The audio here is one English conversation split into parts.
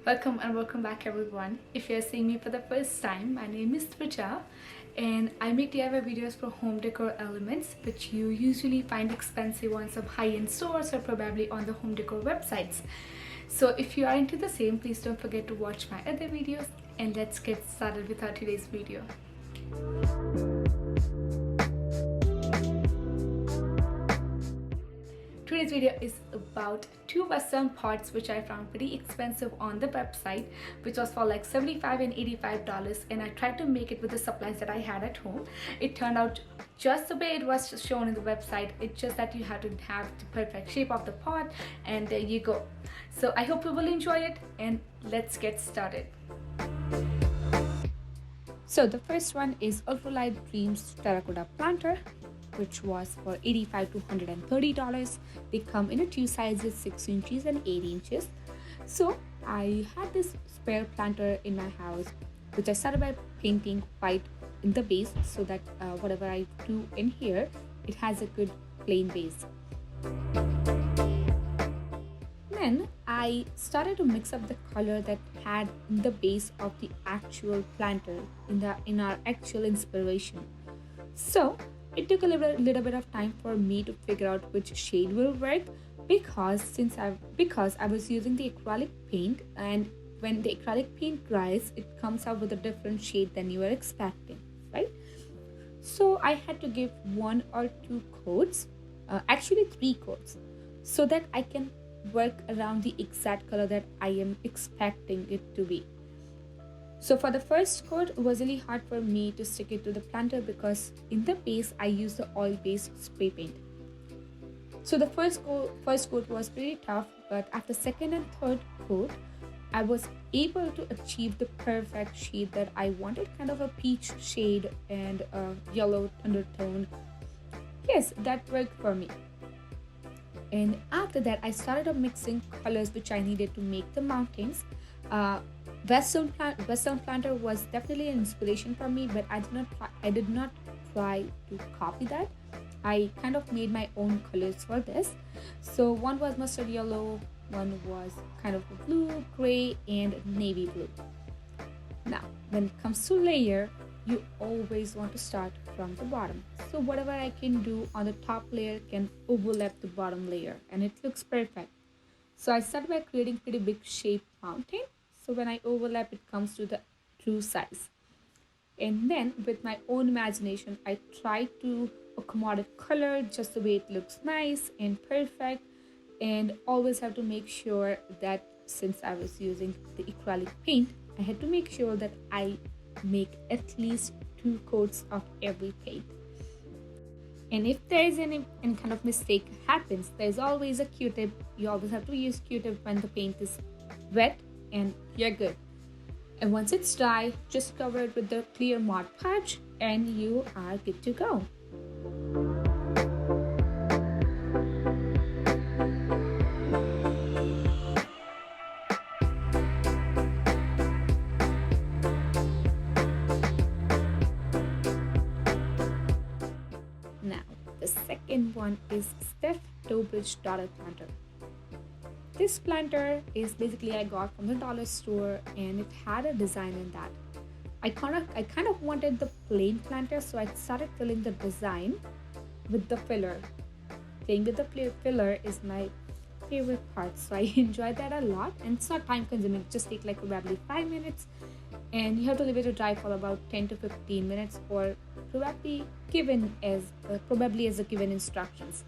Welcome and welcome back everyone. If you're seeing me for the first time, my name is Twicha and I make DIY videos for home decor elements which you usually find expensive on some high-end stores or probably on the home decor websites. So if you are into the same, please don't forget to watch my other videos and let's get started with our today's video. Today's video is about two Western pots which I found pretty expensive on the website, which was for like $75 and $85, and I tried to make it with the supplies that I had at home. It turned out just the way it was shown in the website. It's just that you have to have the perfect shape of the pot, and there you go. So I hope you will enjoy it, and let's get started. So the first one is Ultralight Dreams Terracotta Planter, which was for $85 to $130. They come in two sizes, 6 inches and 8 inches. So I had this spare planter in my house, which I started by painting white in the base so that whatever I do in here, it has a good plain base. Then I started to mix up the color that had in the base of the actual planter in our actual inspiration. So it took a little bit of time for me to figure out which shade will work because I was using the acrylic paint, and when the acrylic paint dries, it comes out with a different shade than you were expecting, right? So I had to give 1 or 2 coats, actually 3 coats, so that I can work around the exact color that I am expecting it to be. So for the first coat, it was really hard for me to stick it to the planter because in the base I used the oil-based spray paint. So the first coat was pretty tough, but after second and third coat, I was able to achieve the perfect shade that I wanted, kind of a peach shade and a yellow undertone. Yes, that worked for me. And after that, I started mixing colors which I needed to make the mountains. Western planter was definitely an inspiration for me, but I did not try to copy that. I kind of made my own colors for this. So one was mustard yellow, one was kind of blue, gray, and navy blue. Now, when it comes to layer, you always want to start from the bottom. So whatever I can do on the top layer can overlap the bottom layer, and it looks perfect. So I started by creating pretty big shape mountain. So when I overlap, it comes to the true size. And then with my own imagination, I tried to accommodate color just the way it looks nice and perfect. And always have to make sure that since I was using the acrylic paint, I had to make sure that I make at least 2 coats of every paint. And if there is any kind of mistake happens, there's always a Q-tip. You always have to use Q-tip when the paint is wet, and you're good. And once it's dry, just cover it with the clear Mod Podge and you are good to go. Now, the second one is Steph Dobridge Daughter Planter. This planter is basically I got from the dollar store, and it had a design in that. I kind of wanted the plain planter, so I started filling the design with the filler. Playing with the filler is my favorite part, so I enjoyed that a lot, and it's not time consuming. It just takes like probably 5 minutes, and you have to leave it to dry for about 10 to 15 minutes, or probably as the given instructions.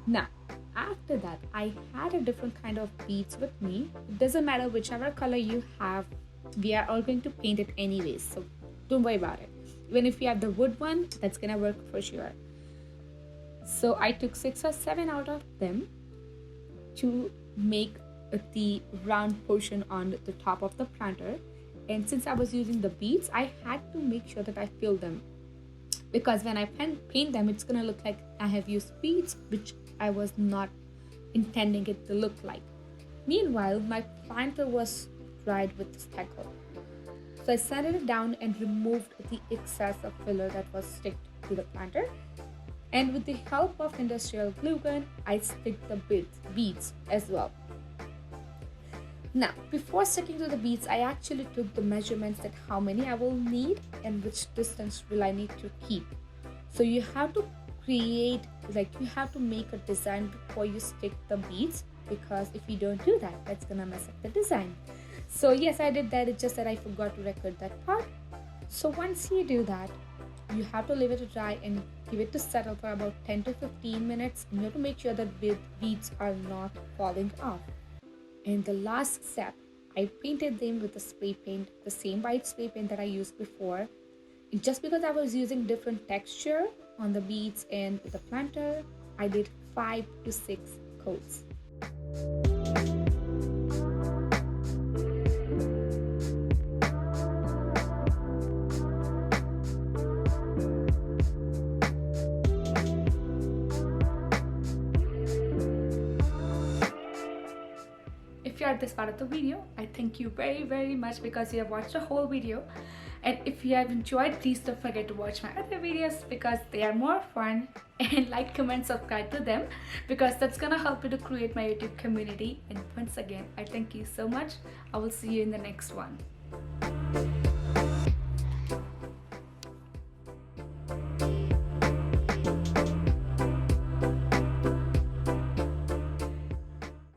Now, after that, I had a different kind of beads with me. It doesn't matter whichever color you have, we are all going to paint it anyways, so don't worry about it. Even if you have the wood one, that's gonna work for sure. So I took 6 or 7 out of them to make the round portion on the top of the planter. And since I was using the beads, I had to make sure that I fill them, because when I paint them, it's gonna look like I have used beads, which I was not intending it to look like. Meanwhile, my planter was dried with speckle. So I sanded it down and removed the excess of filler that was sticked to the planter. And with the help of industrial glue gun, I stick the beads as well. Now, before sticking to the beads, I actually took the measurements that how many I will need and which distance will I need to keep. So you have to create, like you have to make a design before you stick the beads, because if you don't do that, that's gonna mess up the design. So yes, I did that. It's just that I forgot to record that part. So once you do that, you have to leave it to dry and give it to settle for about 10 to 15 minutes. And you have to make sure that beads are not falling off. And the last step, I painted them with the spray paint, the same white spray paint that I used before. And just because I was using different texture on the beads and the planter, I did 5 to 6 coats. If you are at this part of the video, I thank you very much because you have watched the whole video. And if you have enjoyed, please don't forget to watch my other videos because they are more fun, and like, comment, subscribe to them because that's gonna help me to create my YouTube community. And once again, I thank you so much. I will see you in the next one.